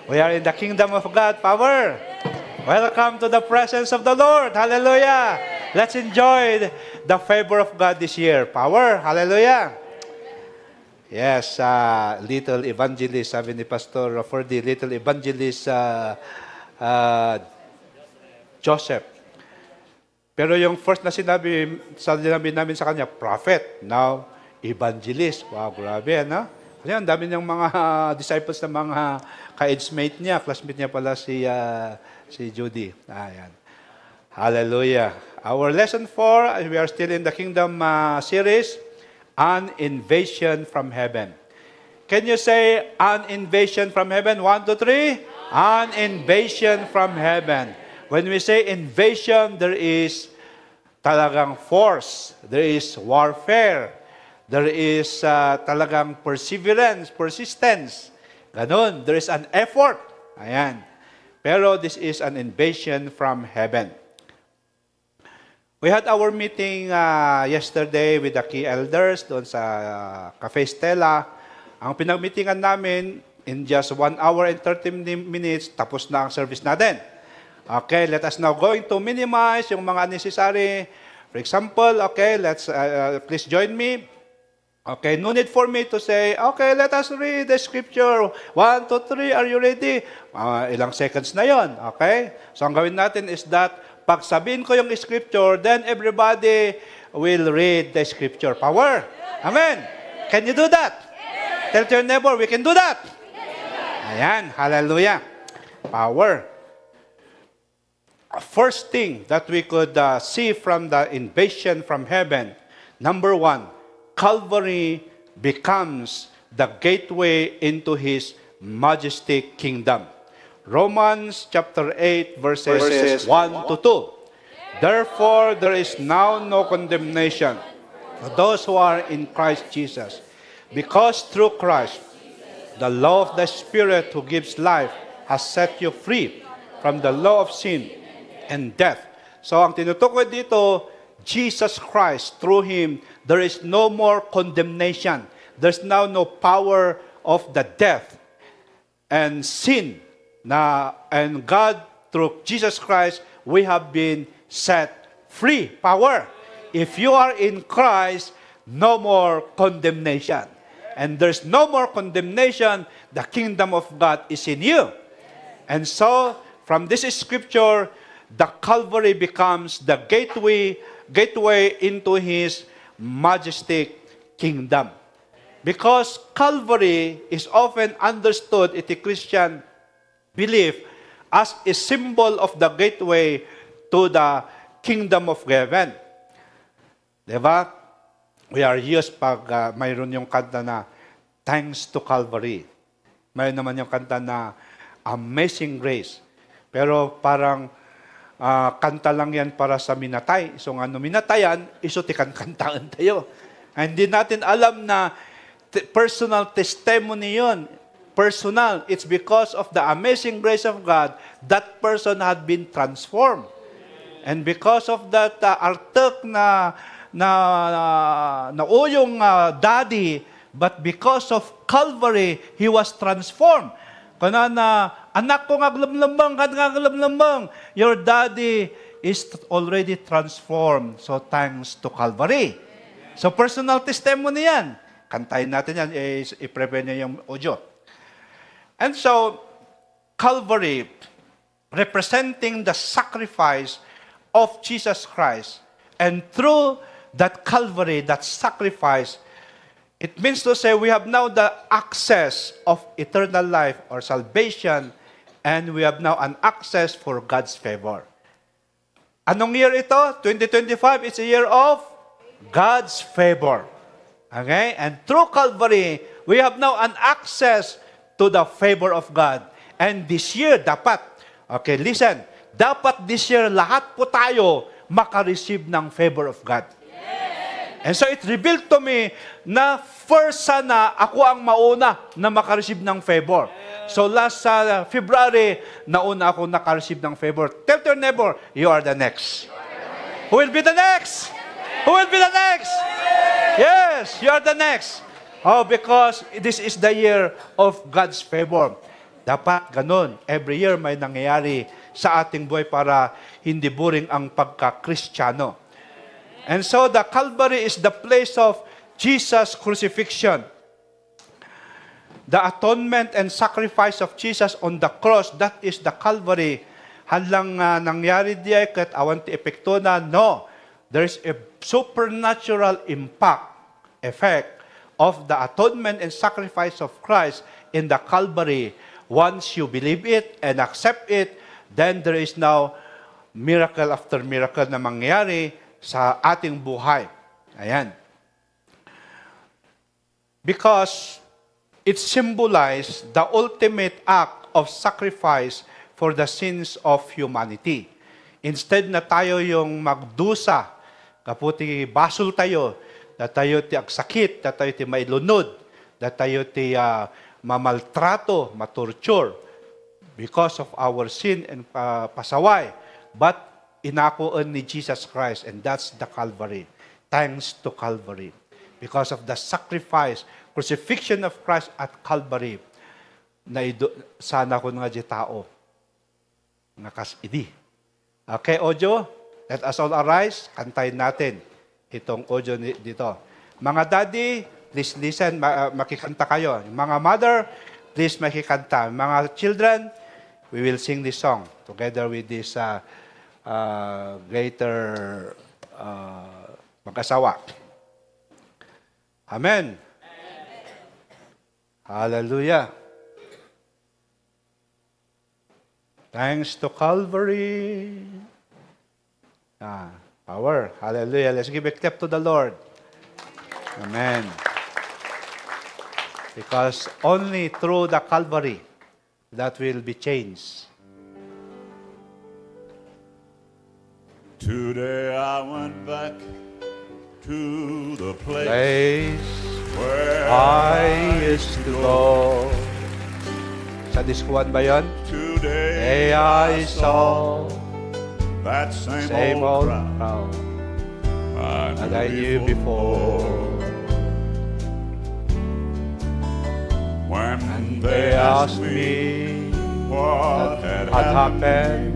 We are in the kingdom of God. Power. Welcome to the presence of the Lord. Hallelujah. Let's enjoy the favor of God this year. Power. Hallelujah. Yes, little evangelist, sabi ni Pastor Ferdy, little evangelist Joseph. Pero yung first na sinabi namin sa kanya, prophet. Now, evangelist. Wow, grabe, no? Kasi ang dami niyang mga disciples na mga ka-age-mate niya, classmate niya pala si Judy. Ayan. Hallelujah. Our lesson 4, we are still in the kingdom series, an invasion from heaven. Can you say an invasion from heaven? 1, 2, 3. An invasion from heaven. When we say invasion, there is talagang force. There is warfare. There is talagang perseverance, persistence. Ganon. There is an effort. Ayan. Pero this is an invasion from heaven. We had our meeting yesterday with the key elders doon sa Cafe Stella. Ang pinag-meetingan namin, in just 1 hour and 30 minutes, tapos na ang service natin. Okay, let us now going to minimize yung mga unnecessary. For example, okay, let's please join me. Okay, no need for me to say, okay, let us read the scripture. 1, 2, 3, are you ready? Ilang seconds na yon, okay? So ang gawin natin is that, pag sabihin ko yung scripture, then everybody will read the scripture. Power? Amen? Can you do that? Tell to your neighbor, we can do that. Ayan, hallelujah. Power. First thing that we could see from the invasion from heaven, number 1, Calvary becomes the gateway into His majestic kingdom. Romans chapter 8, verses 1 to 2. Therefore, there is now no condemnation for those who are in Christ Jesus, because through Christ, the law of the Spirit who gives life has set you free from the law of sin and death. So, ang tinutukoy dito, Jesus Christ, through Him, there is no more condemnation. There's now no power of the death and sin. And God, through Jesus Christ, we have been set free. Power. If you are in Christ, no more condemnation. And there's no more condemnation. The kingdom of God is in you. And so, from this scripture, the Calvary becomes the gateway into His majestic kingdom. Because Calvary is often understood in the Christian belief as a symbol of the gateway to the kingdom of heaven. Diba? We are used pag mayroon yung kanta na Thanks to Calvary. Mayroon naman yung kanta na Amazing Grace. Pero parang kanta lang yan para sa minatay. So nga, minatayan, isutikan kantaan tayo. Hindi natin alam na personal testimony yun. Personal. It's because of the amazing grace of God, that person had been transformed. And because of that artek na uyong daddy, but because of Calvary, he was transformed. Kana na, anak ko ngaglamlambang, your daddy is already transformed. So thanks to Calvary. So personal testimony yan. Kantahin natin yan, i-prepare niya yung audio. And so, Calvary, representing the sacrifice of Jesus Christ, and through that Calvary, that sacrifice, it means to say we have now the access of eternal life or salvation, and we have now an access for God's favor. Anong year ito? 2025, it's a year of God's favor. Okay? And through Calvary, we have now an access to the favor of God. And this year, dapat, okay, listen, dapat this year, lahat po tayo makareceive ng favor of God. And so it revealed to me na first sana ako ang mauna na makareceive ng favor. So last February, nauna ako nakareceive ng favor. Tell your neighbor, you are the next. Who will be the next? Who will be the next? Yes, you are the next. Oh, because this is the year of God's favor. Dapat ganun. Every year may nangyayari sa ating buhay para hindi boring ang pagka-Kristiyano. And so the Calvary is the place of Jesus' crucifixion. The atonement and sacrifice of Jesus on the cross, that is the Calvary. Hanlang nangyari diya kat awan ti epekto na, no. There is a supernatural effect of the atonement and sacrifice of Christ in the Calvary. Once you believe it and accept it, then there is now miracle after miracle na mangyayari sa ating buhay. Ayan. Because it symbolizes the ultimate act of sacrifice for the sins of humanity. Instead na tayo yung magdusa, kaputi basol tayo, na tayo ti agsakit, na tayo ti mailunod, na tayo ti mamaltrato, matorture, because of our sin and pasaway. But inakuan ni Jesus Christ, and that's the Calvary. Thanks to Calvary. Because of the sacrifice, crucifixion of Christ at Calvary, na sana ko nga di tao. Nga kas-idi. Okay, audio? Let us all arise. Kantayin natin itong audio dito. Mga daddy, please listen. Makikanta kayo. Mga mother, please makikanta. Mga children, we will sing this song together with this greater mag-asawa. Amen. Hallelujah. Thanks to Calvary. Power. Hallelujah. Let's give a clap to the Lord. Amen. Because only through the Calvary that will be changed. Today I went back to the Place where I used to go. Sa diskuan ba yun? today I saw that same old crowd that I knew before. When They asked me what had what happened,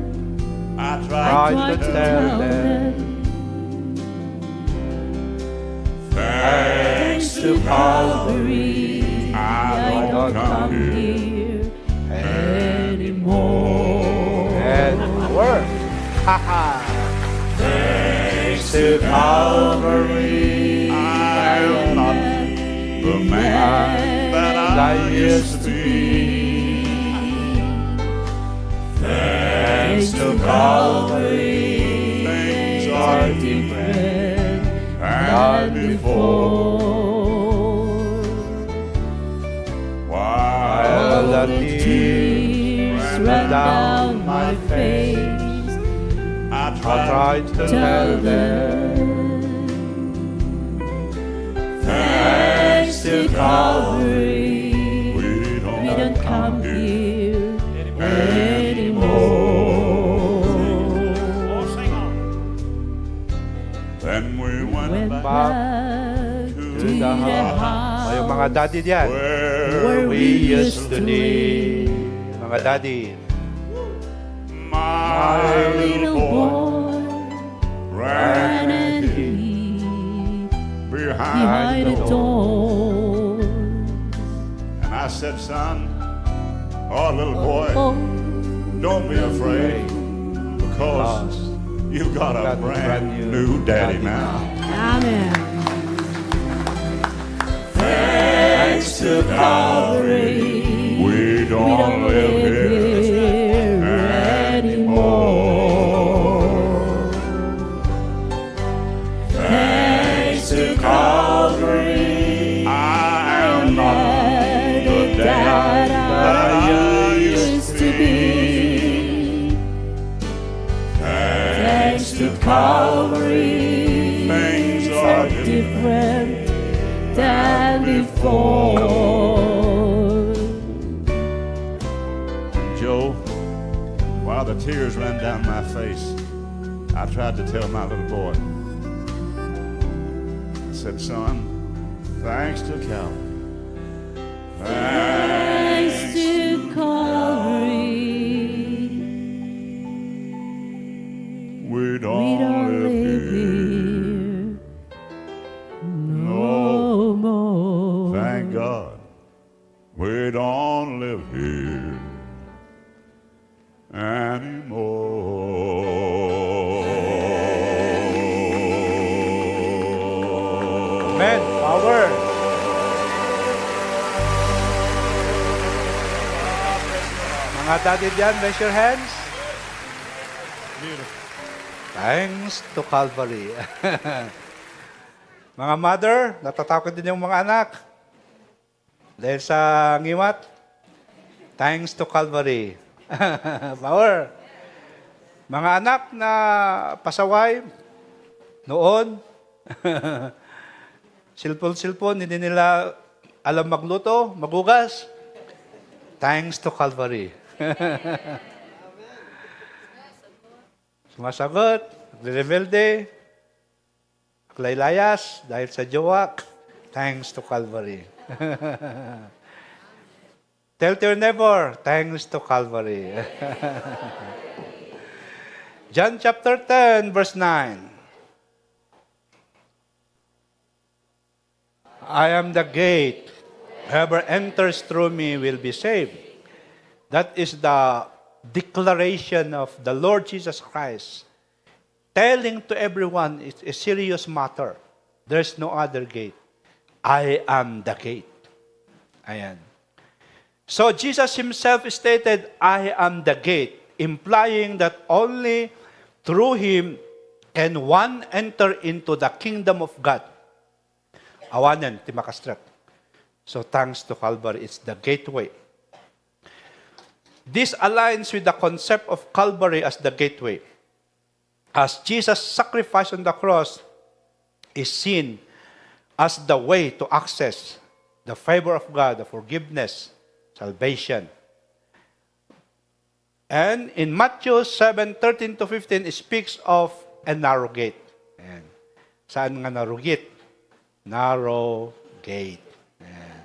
happened. I Tried to tell them. thanks to Calvary, I don't come here anymore. And power. Thanks to Calvary, I am not the man that I used to be. thanks to Calvary, Things are different and Before, while while the tears ran down my face. I I tried tried to tell them. Thanks to Calvary, we don't we don't come here anymore. Then we went Went back back to to the the house. house Yung mga daddy diyan, where we used to live. Mga daddy, my little little boy boy ran ran and and hid behind behind the the door. door. And I said, son, oh little boy, Oh, don't be afraid, because you got a brand new daddy now. amen. Thanks to Calvary, we don't live here anymore. Thanks to Calvary, I am not the dad that I used to be. Thanks to Calvary, things are different Than before. Joe, while the tears ran down my face, I tried to tell my little boy. I said, son, thanks to Calvary. Thanks to call. anymore. Amen. Power. Mga daddy dyan, raise your hands. Thanks to Calvary. Mga mother, natatakot din yung mga anak. Dahil sa ngiwat, thanks to Calvary. Power. Mga anak na pasaway, noon, silpon-silpon, hindi nila alam magluto, magugas. Thanks to Calvary. Sumasagot, nagre-rebelde, laylayas dahil sa jowa, thanks to Calvary. Tell to your neighbor, thanks to Calvary. John chapter 10, verse 9. I am the gate. Whoever enters through me will be saved. That is the declaration of the Lord Jesus Christ. Telling to everyone it's a serious matter. There's no other gate. I am the gate. Ayan. So Jesus himself stated, I am the gate, implying that only through him can one enter into the kingdom of God. Awanan, timakastrap. So thanks to Calvary, it's the gateway. This aligns with the concept of Calvary as the gateway. As Jesus' sacrifice on the cross is seen as the way to access the favor of God, the forgiveness, salvation. And in Matthew 7:13-15, it speaks of a narrow gate. Ayan. Saan nga narrow gate? Narrow gate. Ayan.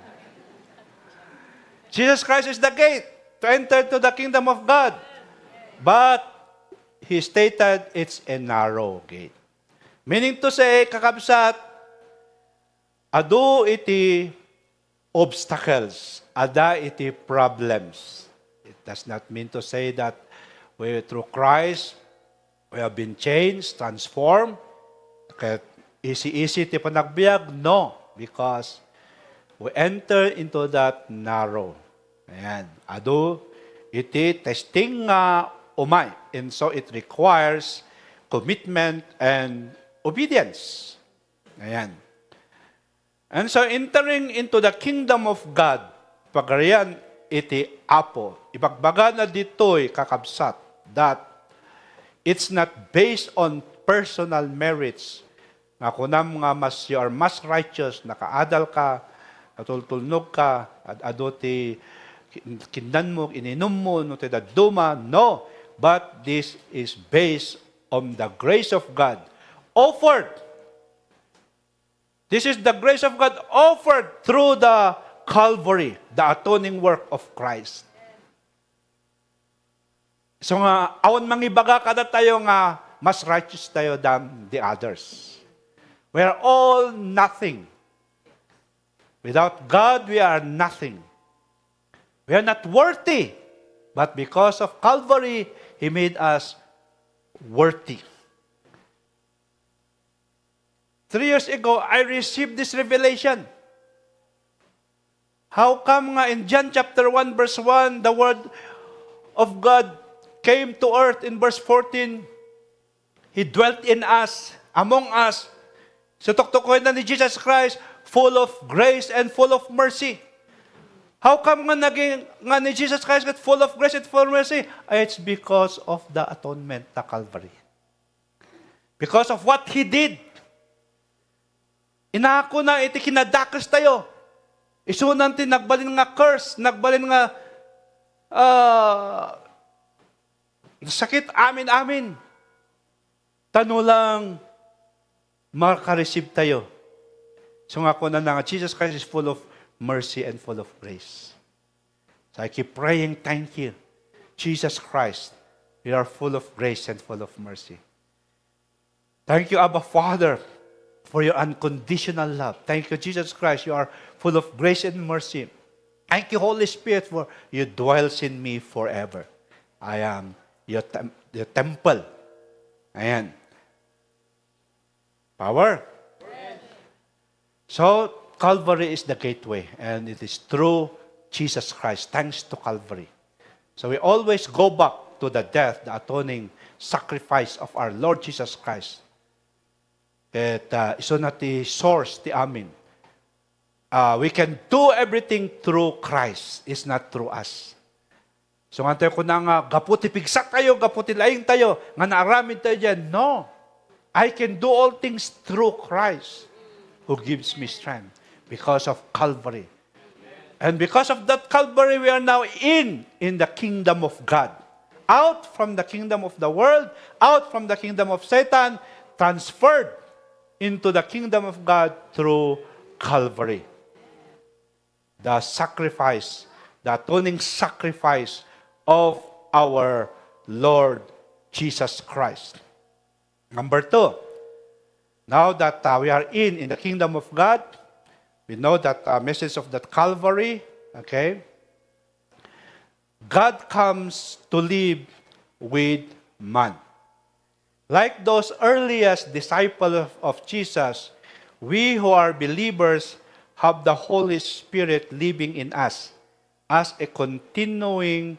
Jesus Christ is the gate to enter to the kingdom of God. But he stated it's a narrow gate. Meaning to say, kakabsat, adu iti obstacles, ada iti problems. It does not mean to say that through Christ, we have been changed, transformed. Kaya easy-easy ti panagbiag? No, because we enter into that narrow. Ayan. Ado, iti testing nga umay. And so it requires commitment and obedience. Ayan. And so entering into the kingdom of God, pagarian iti apo, ibagbaga na dito'y kakabsat that it's not based on personal merits. Nga kunam nga you are mas righteous, nakaadal ka, natultulnog ka, at adoti kindan mo, ininom mo, no te duma. No, but this is based on the grace of God offered. This is the grace of God offered through the Calvary, the atoning work of Christ. So nga, awan mangibaga kada tayo nga, mas righteous tayo than the others. We are all nothing. Without God, we are nothing. We are not worthy. But because of Calvary, He made us worthy. 3 years ago, I received this revelation. How come nga in John chapter 1, verse 1, the word of God came to earth in verse 14. He dwelt in us, among us. So tuktukoy na ni Jesus Christ, full of grace and full of mercy. How come nga naging nga ni Jesus Christ got full of grace and full of mercy? It's because of the atonement na Calvary. Because of what He did. Inako na iti kinadakas tayo. Isunan ti nagbalin nga curse, nagbalin nga sakit amin. Tano lang makareceive tayo. So nga ko na nga, Jesus Christ is full of mercy and full of grace. So I keep praying, thank you. Jesus Christ, you are full of grace and full of mercy. Thank you, Abba Father, for your unconditional love. Thank you, Jesus Christ, you are full of grace and mercy. Thank you, Holy Spirit, for you dwells in me forever. I am your temple. Ayan. Power. So, Calvary is the gateway, and it is through Jesus Christ, thanks to Calvary. So we always go back to the death, the atoning sacrifice of our Lord Jesus Christ. At iso na ti source ti amin. We can do everything through Christ. It's not through us. So nga tayo ko na nga, gaputi pigsak tayo, gaputi laing tayo, nga naaramid tayo dyan. No. I can do all things through Christ who gives me strength because of Calvary. And because of that Calvary, we are now in the kingdom of God. Out from the kingdom of the world, out from the kingdom of Satan, transferred into the kingdom of God through Calvary. The sacrifice, the atoning sacrifice of our Lord Jesus Christ. Number 2, now that we are in the kingdom of God, we know that message of that Calvary, okay? God comes to live with man. Like those earliest disciples of Jesus, we who are believers have the Holy Spirit living in us as a continuing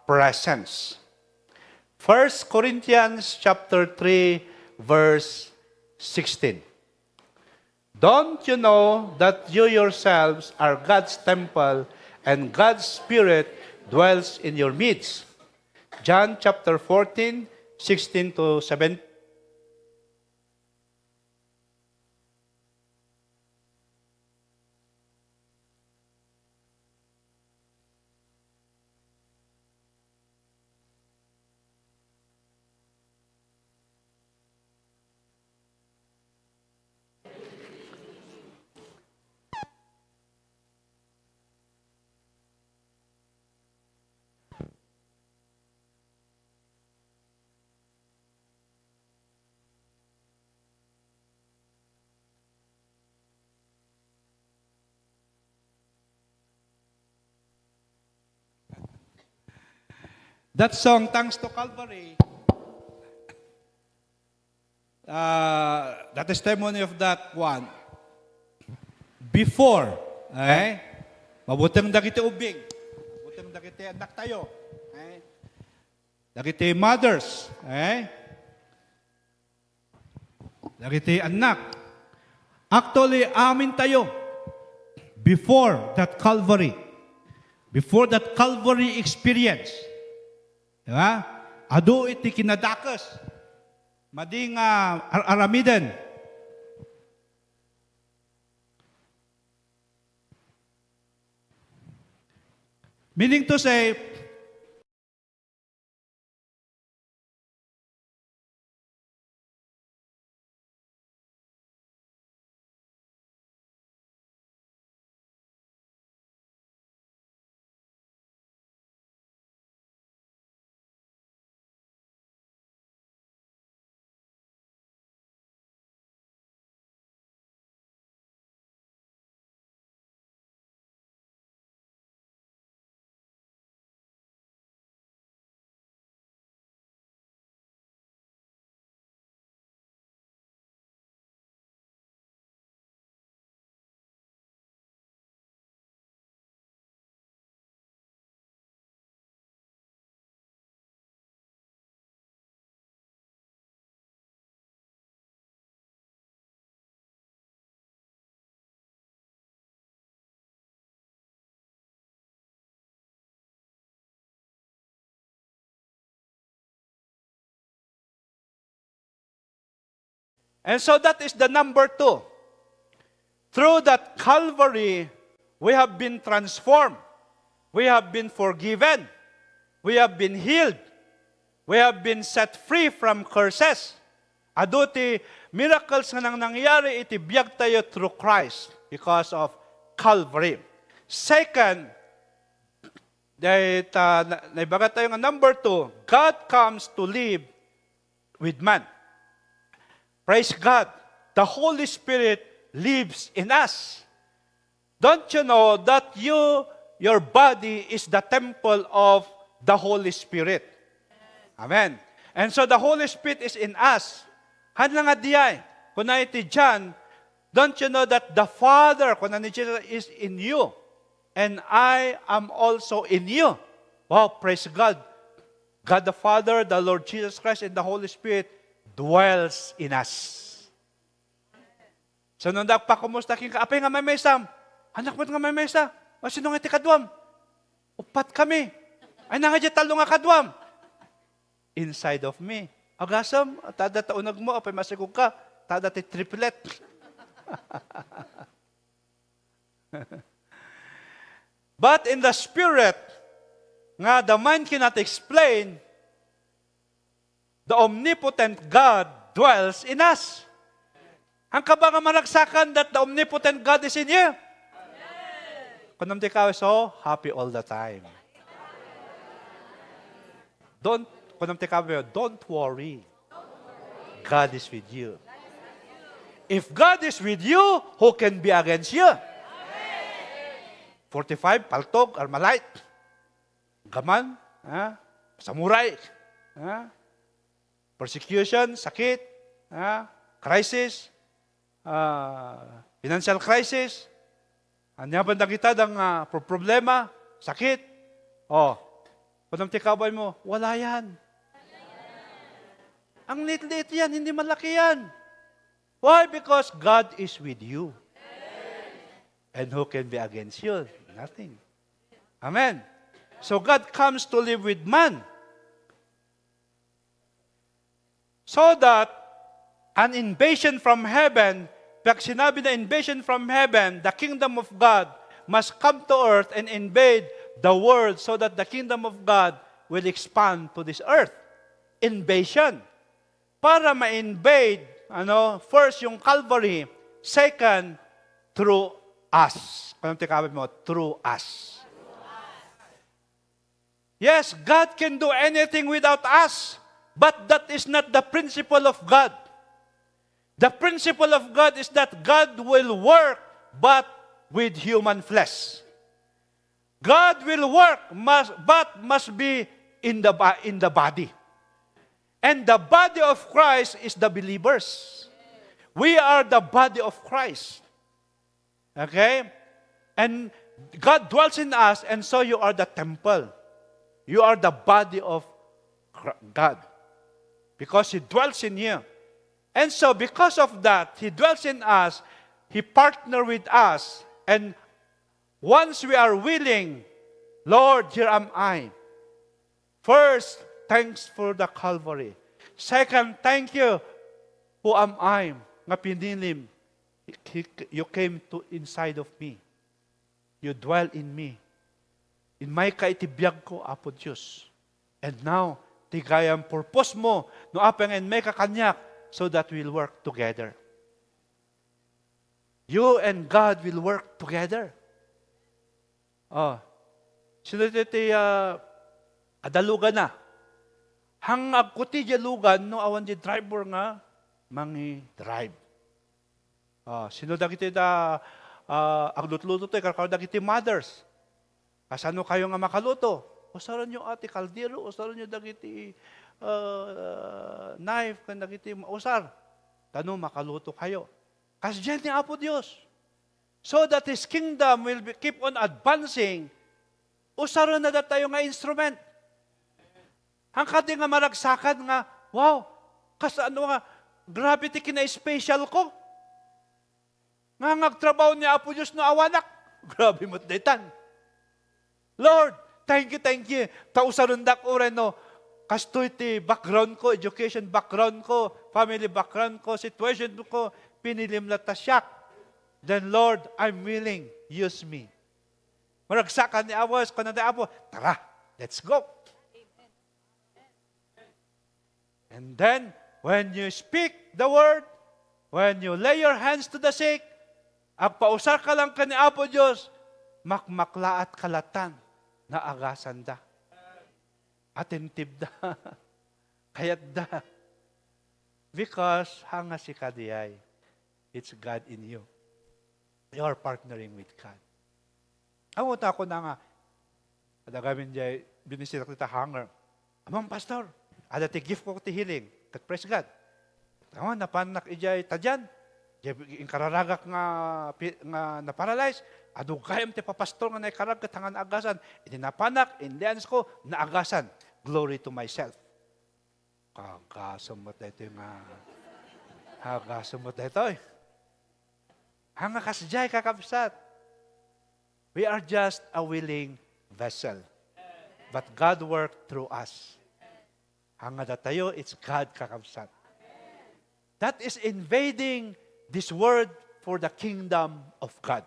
presence. 1 Corinthians chapter 3, verse 16. Don't you know that you yourselves are God's temple and God's Spirit dwells in your midst? John chapter 14, 16 to 17. That song, Thanks to Calvary, the testimony of that one, before, mabutang dagiti ubing, mabutang dagiti anak tayo, dagiti mothers, dagiti anak. Actually, amin tayo, before that Calvary experience, diba? Ado iti kinadakas. Mading aramiden. Meaning to say, and so that is the number 2. Through that Calvary, we have been transformed. We have been forgiven. We have been healed. We have been set free from curses. Aduti miracles nga nang nangyari, iti biyag tayo through Christ because of Calvary. Second, naibagat tayo nga number 2, God comes to live with man. Praise God. The Holy Spirit lives in us. Don't you know that your body is the temple of the Holy Spirit? Amen. And so the Holy Spirit is in us. Han lang nga diyay. Kung na iti dyan, don't you know that the Father, kung na ni Jesus, is in you. And I am also in you. Wow, praise God. God the Father, the Lord Jesus Christ, and the Holy Spirit dwells in us. So nung nagpakumusta king kaapay nga may mesam, anak mo nga may mesa, o sino nga iti kadwam? Upat kami. Ay na nga di talo nga kadwam. Inside of me. Agasam, tada taunag mo, apay masigog ka, tada ti triplet. But in the Spirit, nga the mind cannot explain, the omnipotent God dwells in us. Ang ka ba nga maragsakan that the omnipotent God is in you? Kung naman ka so happy all the time. Kung naman ka don't worry. God is with you. If God is with you, who can be against you? 45, paltog, armalite. Gaman, samurai, persecution, sakit, crisis, financial crisis, anyaban na kita ng problema, sakit. Kung tikabay mo, wala yan. Ang lit-lit yan, hindi malaki yan. Why? Because God is with you. And who can be against you? Nothing. Amen. So God comes to live with man. So that an invasion from heaven, pag sinabi na invasion from heaven, the kingdom of God must come to earth and invade the world so that the kingdom of God will expand to this earth. Invasion. Para ma-invade, first yung Calvary, second, through us. Kung tikabit mo, through us. Yes, God can do anything without us, but that is not the principle of God. The principle of God is that God will work, but with human flesh. God will work, but must be in the body. And the body of Christ is the believers. We are the body of Christ. Okay? And God dwells in us, and so you are the temple. You are the body of God. Because He dwells in you. And so because of that, He dwells in us, He partners with us, and once we are willing, Lord, here am I. First, thanks for the Calvary. Second, thank you, who am I, nga pinilim. You came to inside of me. You dwell in me. In may kaitibiyag ko, Apo Diyos. And now, tigayang purpose mo, no apeng and may kakanyak, so that we'll work together. You and God will work together. Sino iti adalugan na. Hangag ko ti jalugan, no awan di driver nga, mangi drive. Sino dagiti agluto-luto tayo, karkar dagiti mothers. Kasano kayo nga makaluto? Usaran nyo ati kaldero, usaran nyo dagiti knife, kan dagiti usar. Tano makaluto kayo. Kasi dyan ni Apo Diyos. So that His kingdom will keep on advancing, usaran na tayo nga instrument. Hangkadi nga maragsakan nga, wow, kasano nga, grabe ti kina-special ko. Nga ngagtrabaho ni Apo Diyos no awanak. Grabe mo't daytan. Lord, thank you. Tausarundak oren no, kastoy ti background ko, education background ko, family background ko, situation ko, pinilim na tasyak. Then Lord, I'm willing, use me. Maragsakan ni Awas, kung nanda Apo, tara, let's go. And then, when you speak the word, when you lay your hands to the sick, agpausar ka lang ka ni Apo Diyos, makmakla at kalatan na agasan da. Attentive da. Kayat da. Because hanga si kadiyay, it's God in you. You are partnering with God. Amot ako na nga, kadagamin diyay, binisita kita hanger. Amang pastor, Ada ti gift ko ti healing. Kat praise God. Tama, napanak ijay tadyan. Yung kararagak nga na-paralyze. Ado kayam ti papastor nga naikarag kat hangan agasan. Iti napanak, indians ko, naagasan. Glory to myself. Kagasumot na ito yung kagasumot na ito eh. Hanga kasjay kakabsat. We are just a willing vessel. But God worked through us. Hanga da tayo, it's God kakabsat. That is invading this world for the kingdom of God.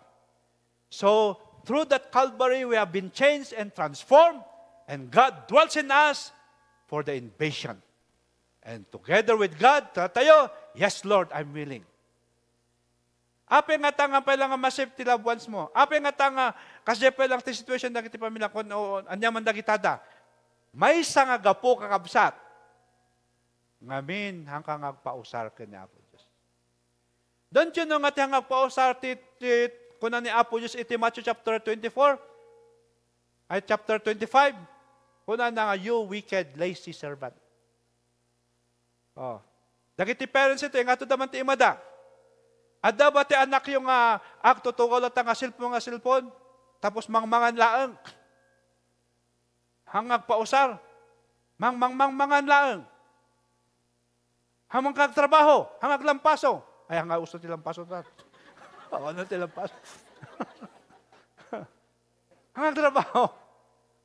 So, through that Calvary, we have been changed and transformed, and God dwells in us for the invasion. And together with God, tayo, yes, Lord, I'm willing. Ape nga tanga pa lang nga masip ti loved ones mo. Ape nga tanga, kasi pa lang ti situation na kiti pamilya ko, anyaman na kitada. May isa nga gapo kakabsat. Ngamin, hanggang agpausar ka ni Apo Diyos. Don't you know nga ti hanggang agpausar kuna ni Apo Diyos iti Matthew chapter 24, ay chapter 25, kuna na nga, you wicked, lazy servant. Oh. Dagiti parents ito, yung ato daman ti imada. Ada ba ti anak yung akto tugaw at nga silpon, tapos mangmangan laeng. Hangag pausar, mangmangan laeng. Hamang kagtrabaho, hangag lampaso. Ay, hangag usto ti lampaso. Ano ti lampaso? Hangag trabaho.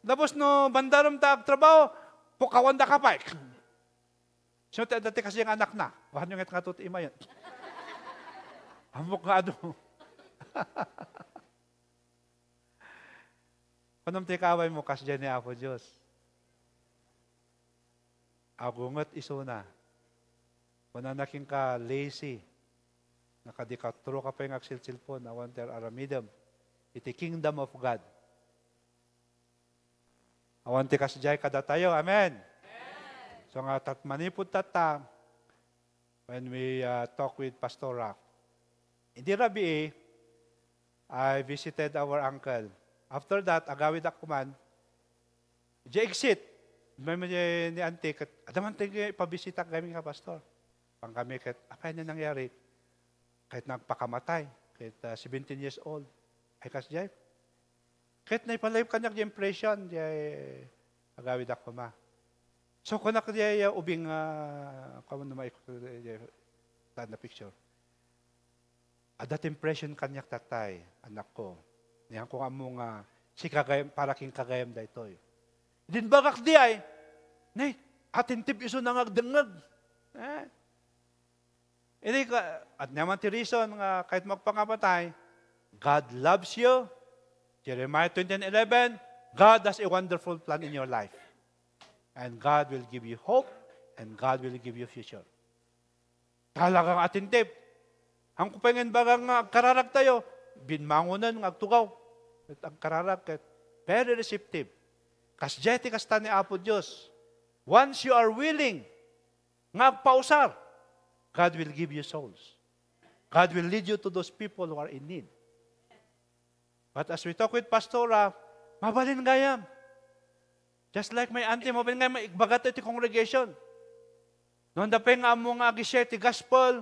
Tapos no, bandarom ta trabaho, pukawan da kapay. So, dati kasi yung anak na. Wahan yung nga tuti ima yan. Hamok nga ano. Panam ti kaway mo, kasya ni Apo Diyos. Agungot isuna. Pananaking ka lazy. Nakadikaturo ka pa yung aksil-silpon. Awanter aramidam. Iti kingdom of God. Awanti kasjay kada tayo. Amen. So nga manipod tata, when we talk with Pastor Rock, hindi rabi I visited our uncle. After that, agawid ako man, di exit. May ni auntie, adaman tayo ipabisita kami ka, Pastor. Pang kami, apa na nangyari? Kahit nagpakamatay, kahit 17 years old. Ay kasjay. Kahit naipalive kanyang impression, di agawid ako ma. So, kung nakadiyaya ubing, kaman naman na picture. At that impression kanyak tatay, anak ko. Niyan ko nga mo nga, si kagayam, para king kagayam da ito. Din bagak di ay, nay, atin tip iso nangagdangag. Hindi ka, at naman ti reason nga, kahit magpangapatay, God loves you. Jeremiah 20:11, God has a wonderful plan in your life. And God will give you hope, and God will give you future. Talagang atin tip. Ang kupengin bagang kararag tayo, binmangunan ng agtugaw. At ang kararag, very receptive. Kasjeti kasta ni Apo Diyos. Once you are willing, nga agpausar, God will give you souls. God will lead you to those people who are in need. But as we talk with Pastora, mabalin gayam. Just like my auntie, mabalin gayam, igbagat iti congregation. Noon da pa yung amo nga agi-share ti gospel,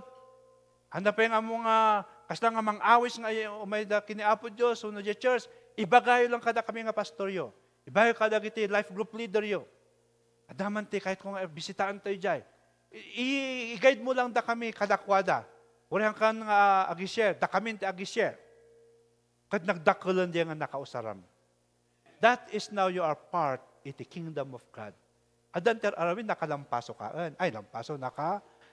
handa pa yung amo nga, kasla nga mang-awis nga umay da kini Apo Diyos, uno di church, ibagayo lang kada kami nga pastor yo. Ibagayo kada kiti life group leader yo. Adaman ti, kahit kung bisitaan tayo dyan, i-guide mo lang da kami kadakwada. Wala kang agi-share, da kami ti agi-share. Kad nagdakulan diya nga nakausaram. That is now you are part in the kingdom of God. Adan ter arawin nakalampaso kaan. Ay, lampaso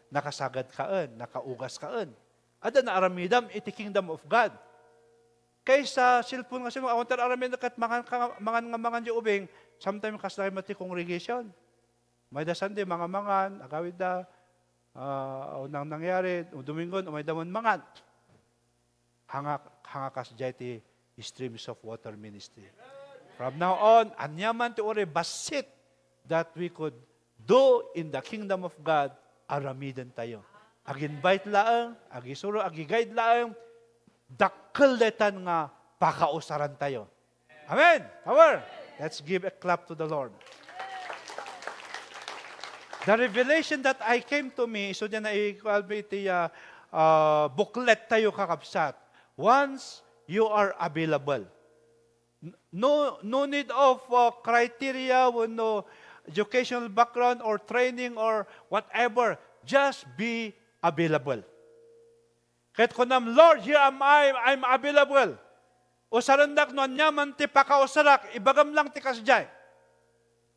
nakasagad kaan, nakaugas kaan. Adan na aramidam iti kingdom of God. Kaysa cellphone nga awan ter aramin kat mangan di ubing, sometimes kasay mati congregation. May da Sunday mangan, agawid da unang nangyari, Domingon, umay da mangan. Hanga kas ti streams of water ministry. From now on, anyaman ti ore basit that we could do in the kingdom of God, aramidan tayo. Ag-invite laang, ag-isuro, ag-guide laang, dakaletan nga pakausaran tayo. Amen! Power! Let's give a clap to the Lord. The revelation that I came to me, so dyan na iti booklet tayo kakabsat. Once you are available. No need of criteria, no educational background or training or whatever. Just be available. Kahit ko nam, Lord, here am I, I'm available. O sarandak no anyaman ti pakausarak, ibagam lang ti kasjay.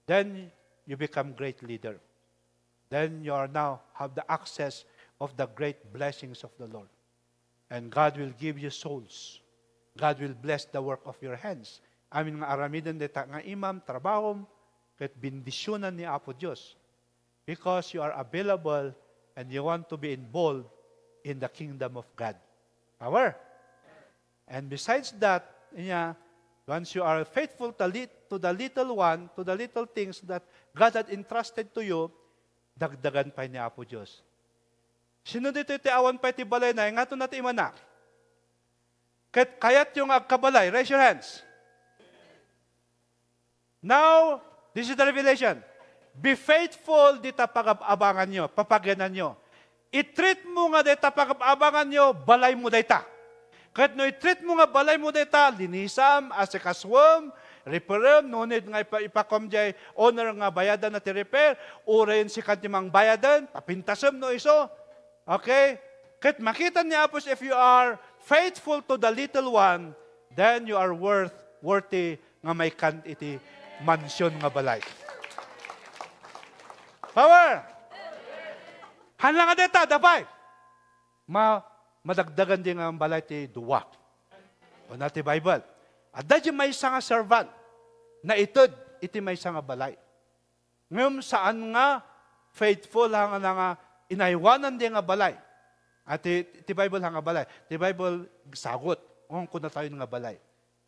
Then you become great leader. Then you are now have the access of the great blessings of the Lord. And God will give you souls. God will bless the work of your hands. Amin nga aramidan deta nga imam, trabahom, kahit bindisyonan ni Apo Diyos. Because you are available and you want to be involved in the kingdom of God. Power. And besides that, once you are faithful to the little one, to the little things that God had entrusted to you, dagdagan pa ni Apo Diyos. Sino dito iti awan pa iti balay na, nga ito natin imana. Kayat yung agkabalay, raise your hands. Now, this is the revelation. Be faithful dita pag-abangan nyo, papagyanan nyo. I-treat mo nga dita pag-abangan nyo, balay mo dita. Kahit no i-treat mo nga balay mo dita, linisam, asikaswam, repairem, nunid nga ipakom jay owner nga bayadan na ti repair, urayin si kantimang bayadan, papintasam no iso. Okay? Kahit makita niya po, if you are faithful to the little one, then you are worthy nga may kant iti mansyon nga balay. Power! Hanlang nga deta, dapay! Madagdagan din ang balay ti duwa. O na ti Bible. At dahil may isa nga servant na itod, iti may isa nga balay. Ngayon saan nga faithful hanga na nga inaiwanan din nga balay. At ti Bible hanga balay. Ti Bible sagot. Kung kuna tayo nga balay.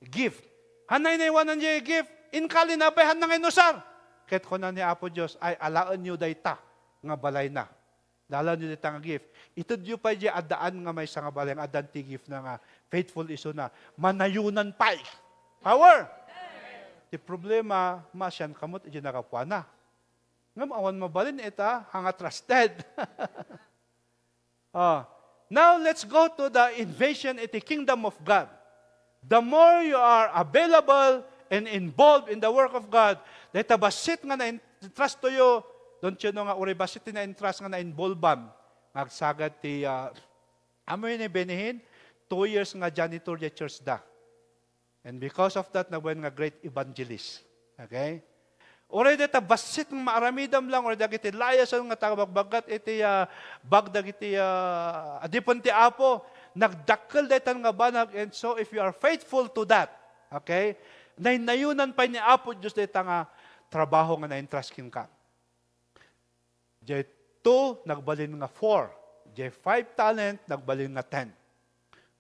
Gift. Hanay inaiwanan niya gift. Inkali na ba, hanang inusar. Kahit ko na ni Apo Diyos, ay alaan nyo dayta nga balay na. Dalan nyo dayta nga gift. Itod nyo pa di adaan nga may isa nga balay. Adan ti gift na nga faithful iso na. Manayunan pa. Power! Ti problema, masyan kamot, iti nakapwa na. Ngam, awan mabalin ita, hanga trusted. Now, let's go to the invasion iti kingdom of God. The more you are available and involved in the work of God, dahil basit nga na-entrust to you, don't you know nga, uri basit na-entrust nga na-involvem, magsagad ti, amoy ni benihin, 2 years nga janitor di church da. And because of that, nabuhan nga great evangelist. Okay? Uri dito, basit ng maaramidam lang, uri dagiti layasan nga tagabagbagat, iti bagdag iti adipon ti Apo, nagdakkel dito nga banag, and so if you are faithful to that, okay, nainayunan pa ni Apo Diyos dito nga trabaho nga na-entrustin ka. Jay 2, nagbalin nga 4. Jay 5 talent, nagbalin nga 10.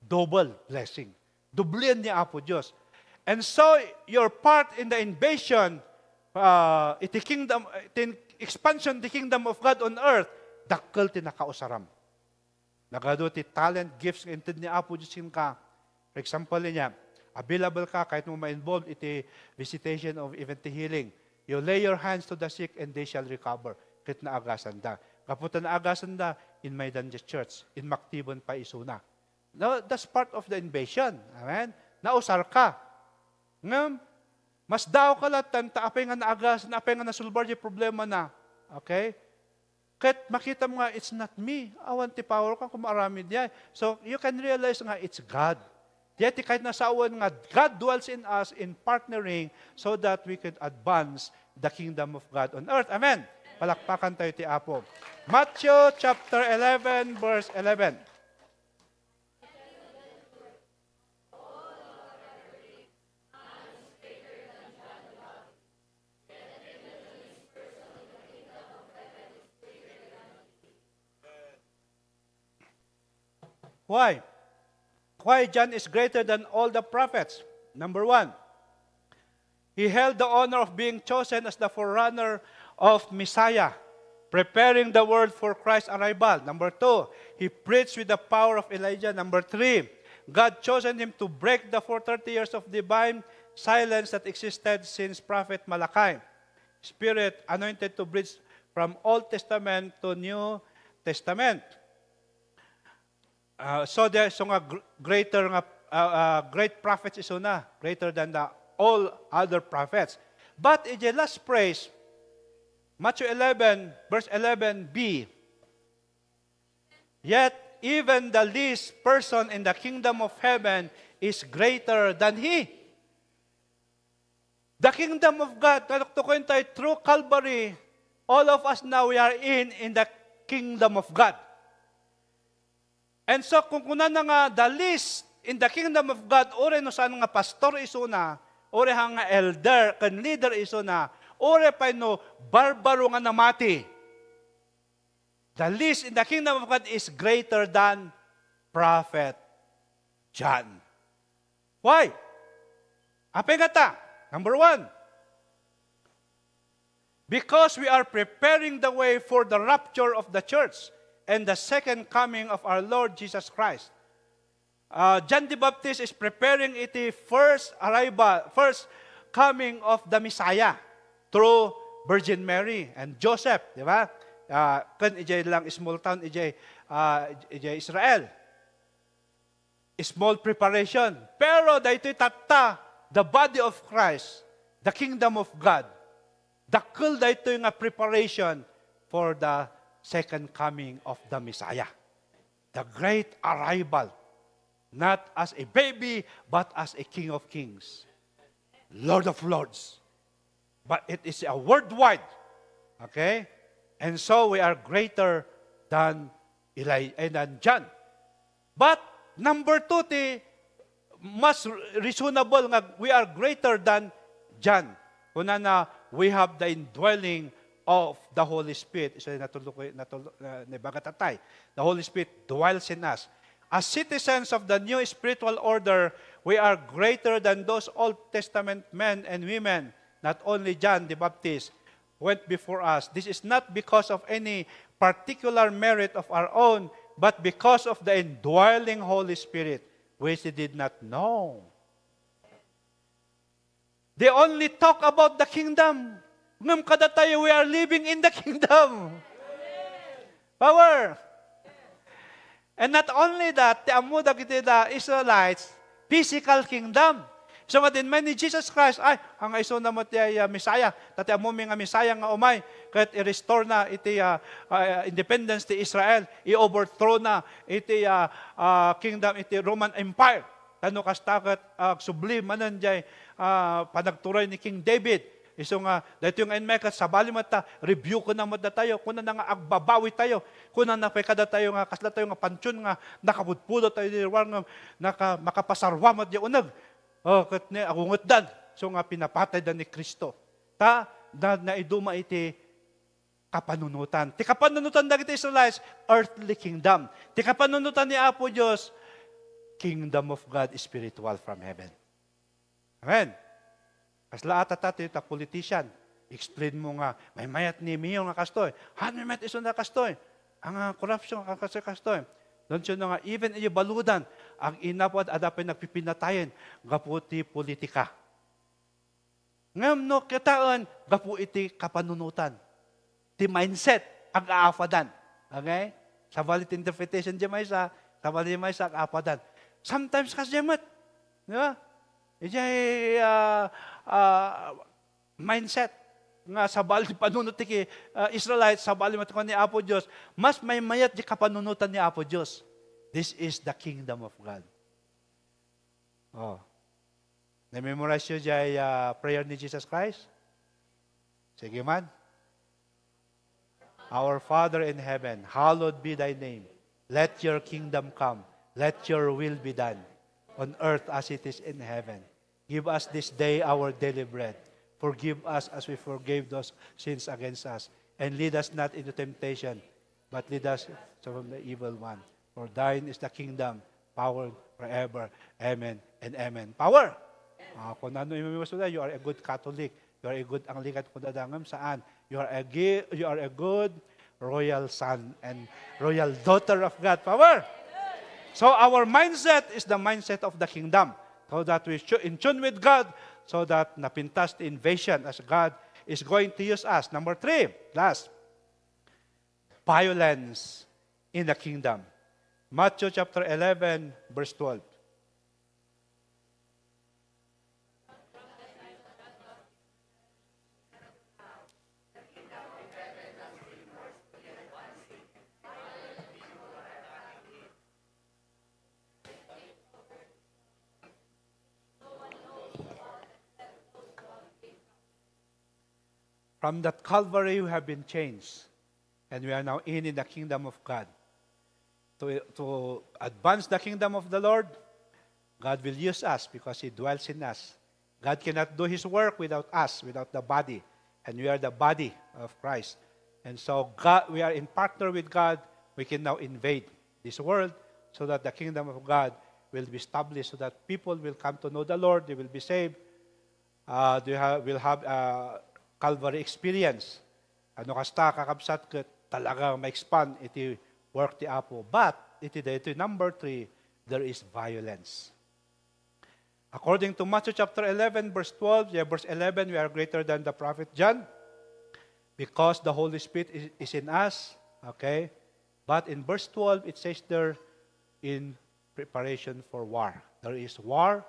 Double blessing. Dublian ni Apo Diyos. And so, your part in the invasion, iti kingdom, iti expansion the kingdom of God on earth, dakkel ti nakausaram. Nagado ti talent, gifts, intid ni Apo Diyos ka. For example niya, available ka kahit mo ma-involved iti visitation of event healing. You lay your hands to the sick and they shall recover. Kahit naagasan da. Kaputan naagasan da, in Maidan Church, in Maktibon pa isuna. Now, that's part of the invasion. Amen? Nausar ka. Ngam, mas daw ka latan, apay nga naagasan, apay nga nasulbar yung problema na. Okay? Kahit makita mo nga, it's not me. Awan ti power ka kung marami diya. So, you can realize nga, it's God. Yet, kahit nasa awan nga, God dwells in us in partnering so that we can advance the kingdom of God on earth. Amen? Palakpakan tayo ti Apo. Matthew chapter 11, verse 11. Why? Why John is greater than all the prophets? Number 1, he held the honor of being chosen as the forerunner of Messiah, preparing the world for Christ's arrival. Number 2, he preached with the power of Elijah. Number 3, God chosen him to break the 430 years of divine silence that existed since Prophet Malachi. Spirit anointed to bridge from Old Testament to New Testament. So there's nga greater nga great prophets is una, greater than all other prophets. But in the last phrase, Matthew 11, verse 11b, yet even the least person in the kingdom of heaven is greater than he. The kingdom of God, taluktukoy tayo through Calvary, all of us now we are in the kingdom of God. And so kung kuna na nga the least in the kingdom of God, ore no saan nga pastor isuna, ore nga elder, kan leader isuna, ore pa no barbaro nga namati. The least in the kingdom of God is greater than Prophet John. Why? Apa nga ta? Number 1, because we are preparing the way for the rapture of the church and the second coming of our Lord Jesus Christ. John the Baptist is preparing iti first coming of the Messiah through Virgin Mary and Joseph, di ba? Kan ijay lang small town, ijay Israel. Small preparation. Pero dahito tata, the body of Christ, the kingdom of God, dakil dahito yung preparation for the second coming of the Messiah. The great arrival, not as a baby, but as a King of Kings, Lord of Lords. But it is a worldwide. Okay? And so we are greater than than John. But number 2, mas reasonable nga we are greater than John. Kuna na we have the indwelling of the Holy Spirit. So the Holy Spirit dwells in us. As citizens of the new spiritual order, we are greater than those Old Testament men and women. Not only John the Baptist went before us. This is not because of any particular merit of our own, but because of the indwelling Holy Spirit, which they did not know. They only talk about the kingdom. Ngam kada tayo, we are living in the kingdom. Power. And not only that, the amuda kita the Israelites, physical kingdom. So nga din man ni Jesus Christ, ay, ang iso na mo tiya Messiah, tati amo nga Messiah nga umay, kahit i-restore na iti independence ti Israel, i-overthrow na iti kingdom, iti Roman Empire. Tano kastakat sublim manan jay panagturay ni King David. Iso nga, dahito yung enmekat, sabali mata, review ko na mata tayo, kuna na nga agbabawi tayo, kuna na pekada tayo nga, kasla tayo nga pansyon nga, nakabudpudo tayo, nga makapasarwa mat di unag. Kat ni agungot dan, so nga pinapatay dan ni Kristo. Na iduma iti kapanunutan. Ti kapanunutan da kita Israelites, earthly kingdom. Ti kapanunutan ni Apo Diyos, kingdom of God, spiritual from heaven. Amen. Kasla atata ta politician, explain mo nga, may mayat ni Mio nga kastoy. May mayat iso na kastoy. Ang corruption nga kastoy. Doon siya nga, even iyo baludan, ang inapod adapay nagpipinatayin, gaputi politika. Ngam no kitaan, gapu iti kapanunutan. Ti mindset, ang aafadan. Okay? Sa valid interpretation di may sa valid may sa aafadan. Sometimes kasi yamat. Di ba? Ijay mindset nga sa bali panunot ti Israelites sa bali matukon ni Apo Dios, mas may mayat di kapanunutan ni Apo Dios. This is the kingdom of God. Na-memorize yun jay prayer ni Jesus Christ? Sige man. Our Father in heaven, hallowed be thy name. Let your kingdom come. Let your will be done on earth as it is in heaven. Give us this day our daily bread. Forgive us as we forgave those sins against us. And lead us not into temptation, but lead us from the evil one. For thine is the kingdom, power forever. Amen and amen. Power! Kung ano yung masuda, you are a good Catholic. You are a good Anglican kung dadangam saan. You are a good royal son and royal daughter of God. Power! So our mindset is the mindset of the kingdom. So that we in tune with God, so that napintas the invasion as God is going to use us. Number 3, last. violence in the kingdom. Matthew chapter 11, verse 12. From that Calvary, we have been changed. And we are now in the kingdom of God. To advance the kingdom of the Lord, God will use us because He dwells in us. God cannot do His work without us, without the body. And we are the body of Christ. And so we are in partner with God. We can now invade this world so that the kingdom of God will be established, so that people will come to know the Lord, they will be saved. Will have Calvary experience. Ano kasta kakabsat ket talaga ma-expand iti work ti Apo. But iti number 3, there is violence. According to Matthew chapter 11, verse 12, verse 11, we are greater than the prophet John because the Holy Spirit is in us. Okay? But in verse 12, it says there, in preparation for war. There is war,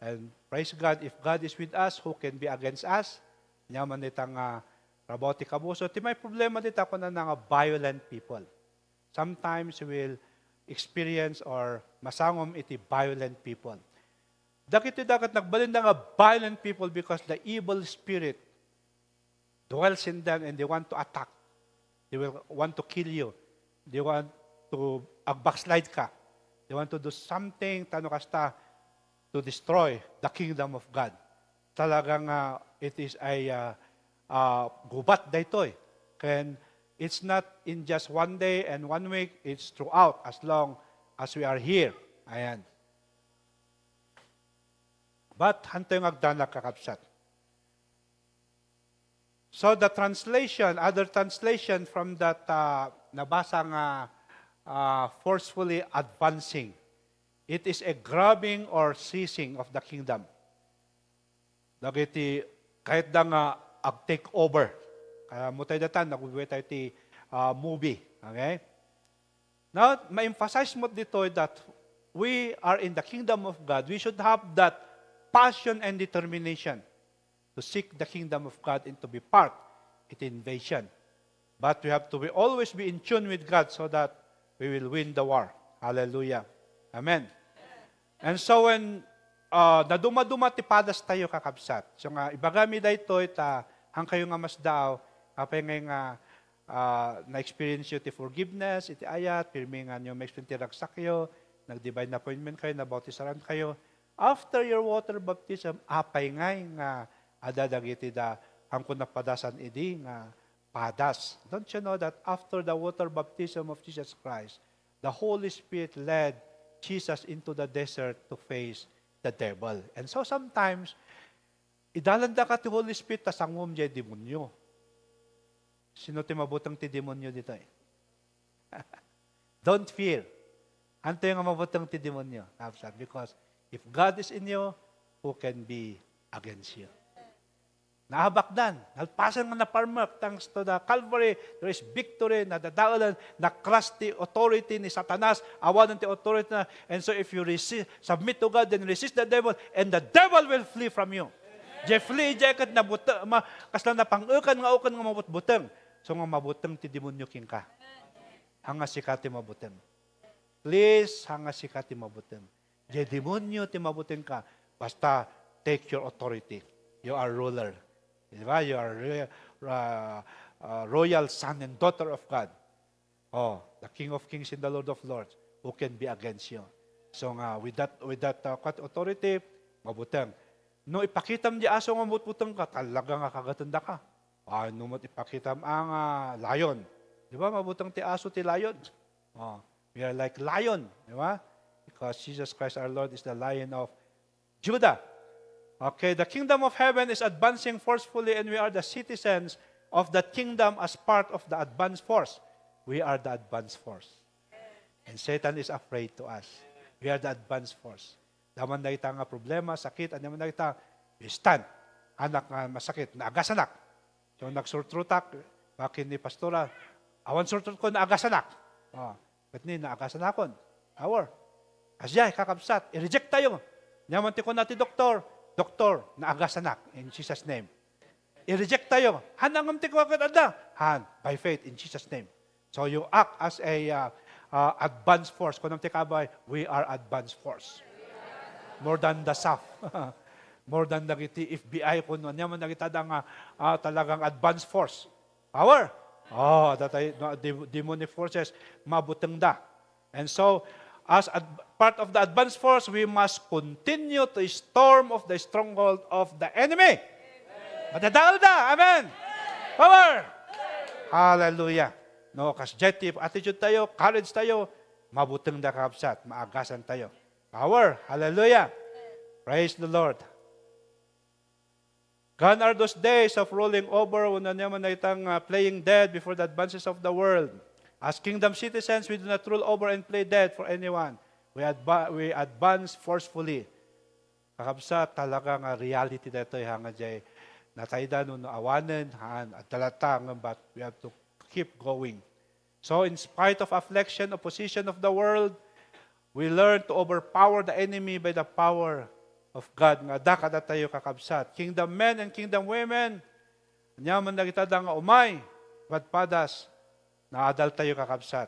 and praise God, if God is with us, who can be against us? Nyaman itang raboti kabuso. Ti may problema dito ako na nga violent people. Sometimes we will experience or masangom iti violent people. Dakit dakat nagbalin nga violent people because the evil spirit dwells in them and they want to attack. They will want to kill you. They want to backslide ka. They want to do something kasta to destroy the kingdom of God. Talagang it is a gubat daytoy. And it's not in just one day and 1 week, it's throughout as long as we are here. Ayan. But hanto yung agdanak kakabsat. So the translation, other translation from that nabasa nga forcefully advancing, it is a grabbing or seizing of the kingdom. Dagiti kahit da nga take over. Kaya mutay datan nagbubuhay tayo ti movie. Okay? Now, ma-emphasize mo dito that we are in the kingdom of God. We should have that passion and determination to seek the kingdom of God and to be part in invasion. But we have to always be in tune with God so that we will win the war. Hallelujah. Amen. And so when naduma-duma ti padas tayo kakabsat. So nga ibagami dayto ita hang kayo nga mas daw kapay nga na-experience you ti forgiveness, iti ayat, pirmi nga nyo ma-experience ti ragsakyo, nag-divine appointment kayo, nabautisaran kayo. After your water baptism, apay ngay nga adadagiti da hangko na padasan idi nga padas. Don't you know that after the water baptism of Jesus Christ, the Holy Spirit led Jesus into the desert to face the devil. And so sometimes, idalanda ka ti Holy Spirit, tasangmom jay demonyo. Sino ti mabutang ti demonyo dito eh? Don't fear. Anto yung mabutang ti demonyo? Because if God is in you, who can be against you? Nahabakdan. Nalpasan nga na parmak. Thanks to the Calvary, there is victory. Nadadaalan, na-crush the authority ni Satanas. Awanan the authority na. And so if you submit to God, then resist the devil, and the devil will flee from you. Jay flee, jay kat nabutang, kasla na pang-ukan nga mabutbutang. So nga mabutang ti demonyo king ka. Hanga sikati mabutang. Please, hanga sikati mabutang. Jay demonyo ti mabutang ka. Basta take your authority. You are ruler. Diba? You are royal son and daughter of God. Oh, the King of Kings and the Lord of Lords. Who can be against you? So nga, with that authority, mabutang. No ipakitam di aso nga mabutang ka, talaga nga kagatanda ka. No mo ipakitam ang lion. Diba? Mabutang ti aso ti lion. Oh, we are like lion. Diba? Because Jesus Christ our Lord is the Lion of Judah. Okay, the kingdom of heaven is advancing forcefully and we are the citizens of that kingdom as part of the advanced force. We are the advanced force. And Satan is afraid to us. We are the advanced force. Daman na kita nga problema, sakit, anyaman na kita, we stand. Anak nga masakit, naagas anak. So nagsurtrutak, bakin ni pastora, Awan surtot ko naagasanak. Kat ni naagasanakon. Our. Asyay, kakabsat. I-reject tayo. Nyamanti ko natin, doktor. Doktor, naagasanak. In Jesus' name. I-reject tayo. Hanangamti ko agad ada. Han, by faith, in Jesus' name. So you act as a advanced force. Kung namti kabay, we are advanced force. More than the SAF. More than the FBI. Kung nyaman nagitadang talagang advanced force. Power. Demonic forces, mabutang da. And so, as part of the advanced force, we must continue to storm of the stronghold of the enemy. Madadal da. Amen. Power. Hallelujah. No, kasjetive attitude tayo, courage tayo, mabutang da kakabsat, maagasan tayo. Power. Hallelujah. Praise the Lord. Gone are those days of ruling over when naman na itang playing dead before the advances of the world. As kingdom citizens, we do not rule over and play dead for anyone. We advance forcefully. Kakabsa talagang reality dito hanga jay natayda no awanen han at talatang but we have to keep going. So in spite of affliction, opposition of the world, we learn to overpower the enemy by the power of God. Nga dakada tayo kakabsat. Kingdom men and kingdom women, nyaman na kita nga umay, padas, naadal tayo kakabsat.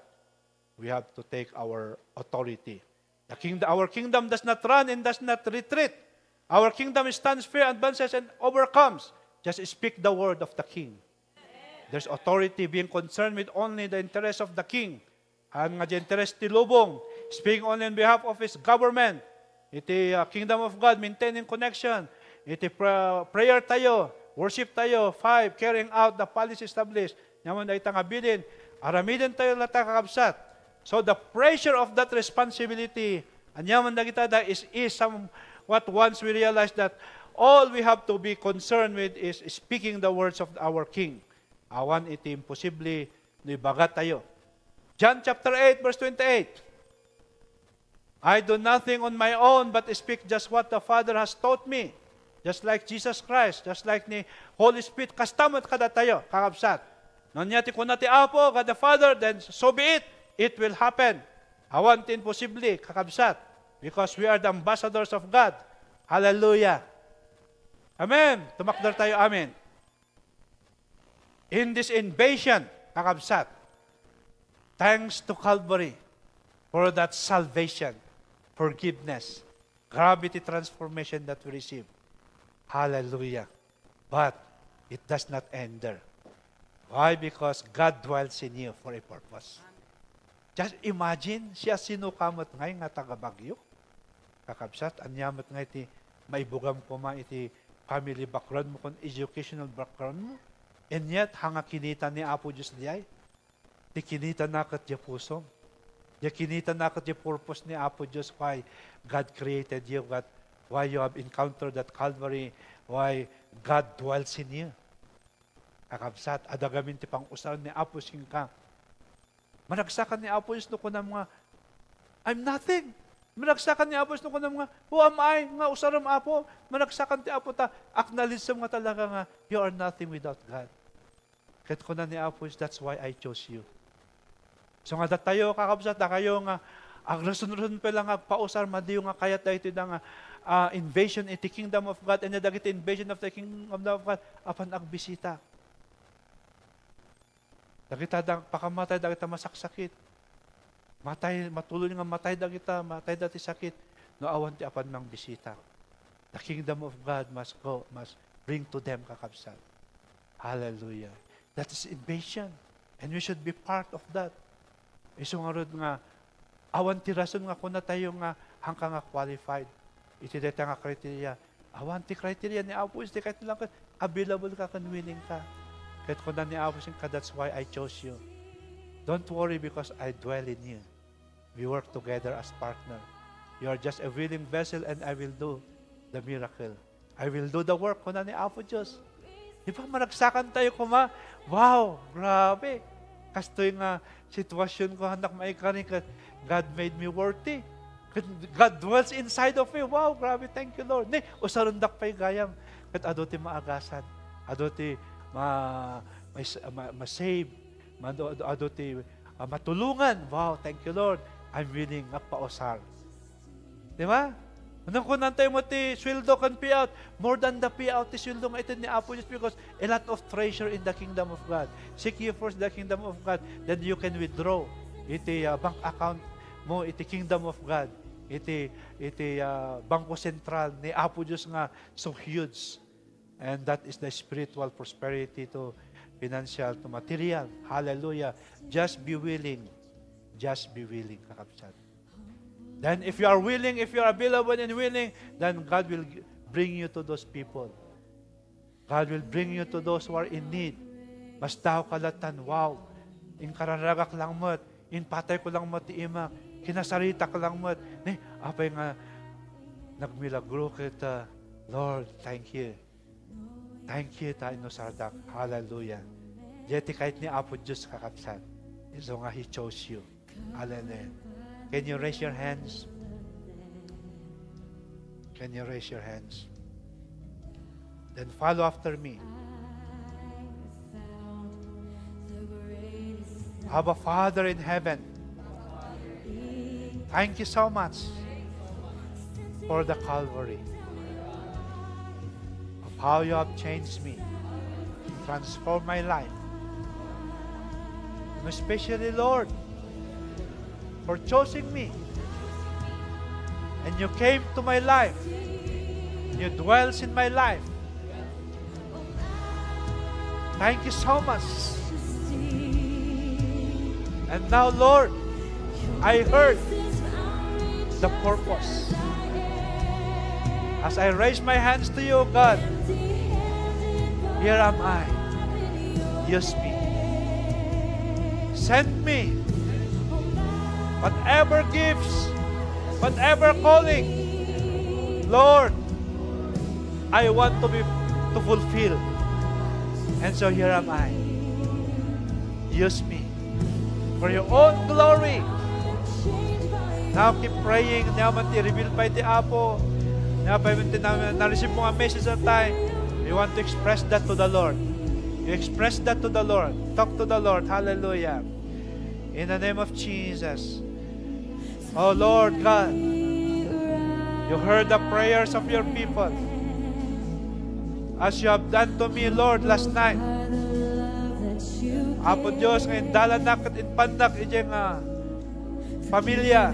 We have to take our authority. Our kingdom does not run and does not retreat. Our kingdom stands firm, advances, and overcomes. Just speak the word of the king. There's authority being concerned with only the interest of the king. Ang nga interest ti lubong, speaking only on behalf of his government. Iti kingdom of God, maintaining connection. Iti prayer tayo, worship tayo. 5, carrying out the policy established. Naman na itang abilin, aramidin tayo lata kakabsat. So the pressure of that responsibility, anyaman na kita is what once we realize that all we have to be concerned with is speaking the words of our King. Awan iti imposible ni bagat tayo. John chapter 8 verse 28. I do nothing on my own but speak just what the Father has taught me. Just like Jesus Christ, just like ni Holy Spirit, kastamot kada tayo, kakabsat. Nanyati ko nati apo, kada Father, then so be it. It will happen. Awan tin possibly, kakabsat. Because we are the ambassadors of God. Hallelujah. Amen. Tumakdar tayo, amen. In this invasion, kakabsat, thanks to Calvary for that salvation, forgiveness, gravity transformation that we receive. Hallelujah. But it does not end there. Why? Because God dwells in you for a purpose. Just imagine, siya sinukamot ngay nga taga-Bagyo. Kakabsat, anyamat nga iti maibugam ko ma iti family background mo kung educational background mo. And yet, hanga kinita ni Apo Diyos diyay. Di kinita na kat di puso. Di kinita na kat di purpose ni Apo Diyos why God created you, why you have encountered that Calvary, why God dwells in you. Kakabsat, adagamin ti pang usaran ni Apo Singka. Managsakan ni Apo Diyos no ko na mga, I'm nothing. Managsakan ni Apo Diyos no ko na mga, who am I? Nga usaram Apo. Managsakan ti Apo ta, acknowledge sa mga talaga nga, you are nothing without God. Kahit ko na ni Apo Diyos, that's why I chose you. So nga tayo, kakabsat, na kayo nga, ang rason-rason pa lang nga, pausar, madiyo nga, kayat na ito nga, invasion in the kingdom of God, and dagiti invasion of the kingdom of God, apan agbisita. Dagita pakamatay, dagita masaksakit. Matuloy nga matay dagita, matay dati sakit. No awan ti apan mang bisita. The kingdom of God must bring to them kakabsat. Hallelujah. That is invasion. And we should be part of that. Iso nga rod nga, awan ti rason nga kuna tayo nga hangka nga qualified. Iti deta nga criteria. Awan ti criteria ni Apo is di kahit lang available ka kan willing ka. Kahit kuna ni Apo ka, that's why I chose you. Don't worry because I dwell in you. We work together as partner. You are just a willing vessel and I will do the miracle. I will do the work kuna ni Apo Diyos. Di ba maragsakan tayo kuma? Wow, grabe. Kastoy nga sitwasyon ko, handak maikarin ka, God made me worthy. God dwells inside of me. Wow, grabe, thank you, Lord. Ne, usarundak pa'y gayam. Kat adoti maagasan. Adoti ma-save. matulungan. Wow, thank you, Lord. I'm willing nga pausar. Di ba? Anong kunan tayo mo ti sweldo kan payout? More than the payout, ti sweldo nga ito ni Apo Diyos because a lot of treasure in the kingdom of God. Seek ye first the kingdom of God, then you can withdraw. Iti bank account mo, iti kingdom of God. Iti Bangko Sentral ni Apo Diyos nga so huge. And that is the spiritual prosperity to financial, to material. Hallelujah. Just be willing. Just be willing, kakapsat. Then if you are willing, if you are available and willing, then God will bring you to those people. God will bring you to those who are in need. Mas tao kalatan, wow, in kararagak lang mo't, in patay ko lang mo't iimak, kinasarita ko lang mo't, apay nga, nagmilagro kita, Lord, thank you. Thank you tayo no sardak. Hallelujah. Yeti kahit ni Apo Diyos kakapsat. So nga, He chose you. Hallelujah. Can you raise your hands? Can you raise your hands? Then follow after me. Abba, Father in heaven, thank you so much for the Calvary, of how you have changed me, transformed my life, and especially, Lord, for choosing me. And you came to my life. You dwells in my life. Thank you so much. And now, Lord, I heard the purpose. As I raise my hands to you, God, here am I. Use me. Send me. Whatever gifts, whatever calling, Lord, I want to fulfill. And so here am I. Use me for your own glory. Now keep praying. Now mati-reveal pa iti Apo. Now pa na-receive mo nga message at time. You want to express that to the Lord. You express that to the Lord. Talk to the Lord. Hallelujah. In the name of Jesus. Oh Lord God, you heard the prayers of your people. As you have done to me, Lord, last night. Apo Diyos, ngayon dalanak at inpandak ijeng pamilya.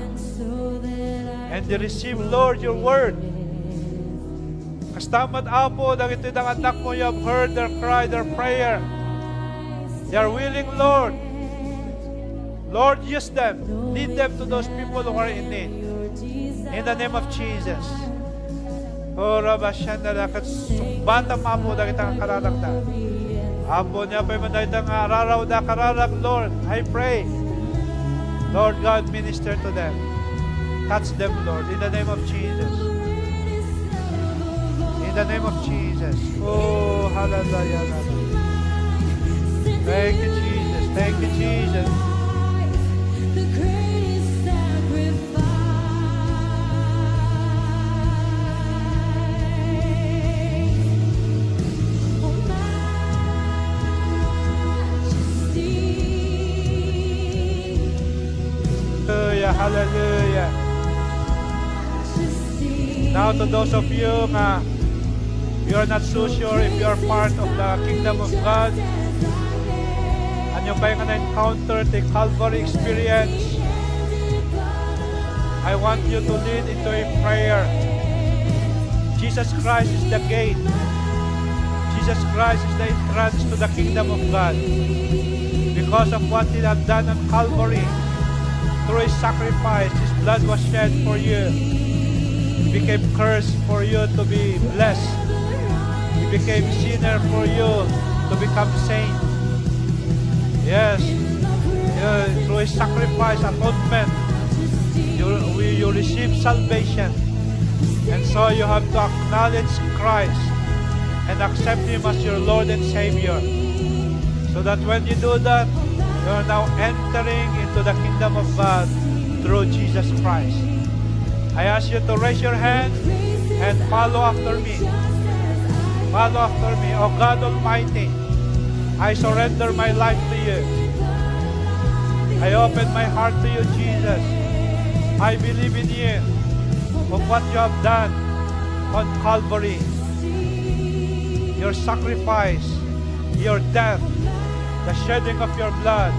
And they receive, Lord, your word. Kastamat Apo, dagito ng anak mo, you have heard their cry, their prayer. They are willing, Lord. Lord, use them. Lead them to those people who are in need. In the name of Jesus. O Rabashanda, dakat sumbata mapo da kitang kararag da. Apo niya pa yung manaytang araraw da kararag, Lord. I pray. Lord God, minister to them. Touch them, Lord. In the name of Jesus. In the name of Jesus. Oh, hallelujah. Thank you, Jesus. Thank you, Jesus. Hallelujah. Now to those of you you are not so sure if you are part of the kingdom of God and you ba yung na-encounter the Calvary experience, I want you to lead into a prayer. Jesus Christ is the gate. Jesus Christ is the entrance to the kingdom of God. Because of what He had done on Calvary, through His sacrifice, His blood was shed for you. He became cursed for you to be blessed. He became sinner for you to become saint. Yes, through His sacrifice, atonement, you receive salvation. And so you have to acknowledge Christ and accept Him as your Lord and Savior. So that when you do that, you are now entering into the kingdom of God through Jesus Christ. I ask you to raise your hand and follow after me. Follow after me. Oh God Almighty, I surrender my life to you. I open my heart to you, Jesus. I believe in you, of what you have done on Calvary. Your sacrifice, your death, the shedding of your blood,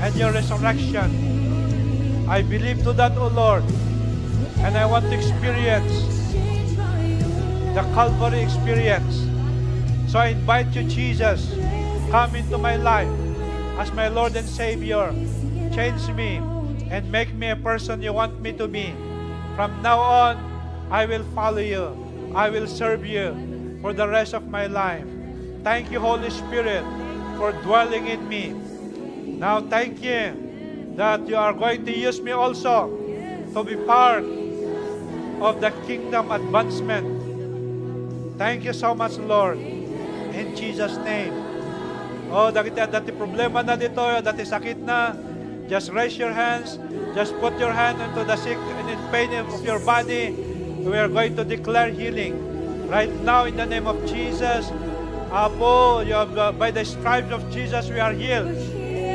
and your resurrection. I believe to that, O Lord, and I want to experience the Calvary experience. So I invite you, Jesus, come into my life as my Lord and Savior. Change me and make me a person you want me to be. From now on, I will follow you. I will serve you for the rest of my life. Thank you, Holy Spirit, for dwelling in me. Now, thank you that you are going to use me also to be part of the kingdom advancement. Thank you so much, Lord. In Jesus' name. Oh, dati problema na dito, dati sakit na. Just raise your hands. Just put your hand into the sick and in pain of your body. We are going to declare healing. Right now, in the name of Jesus. Apo, by the stripes of Jesus, we are healed.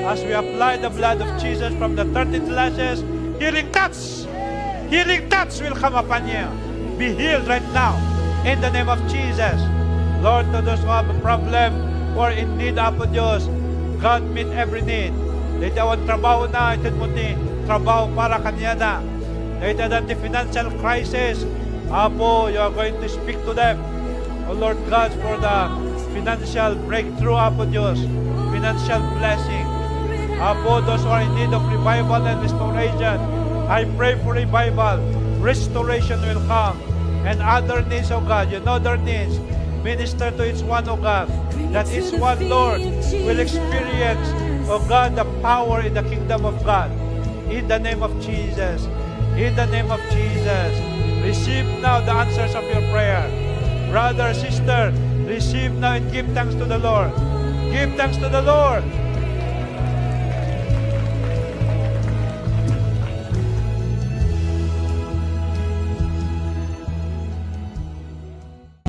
As we apply the blood of Jesus from the 13 lashes, healing touch will come upon you. Be healed right now. In the name of Jesus. Lord, to those who have a problem or in need, Apo Diyos, God meet every need. Dahil awan trabaho na, itid mo ti trabaho para kanya na. Dahil the financial crisis, Apo, you are going to speak to them. O Lord God, for the financial breakthrough, Apo Diyos, financial blessing. Apo, those who are in need of revival and restoration, I pray for revival. Restoration will come. And other needs, O God, you know their needs. Minister to each one, O God, that each one, Lord, will experience, O God, the power in the kingdom of God. In the name of Jesus. In the name of Jesus. Receive now the answers of your prayer. Brother, sister, receive now and give thanks to the Lord. Give thanks to the Lord.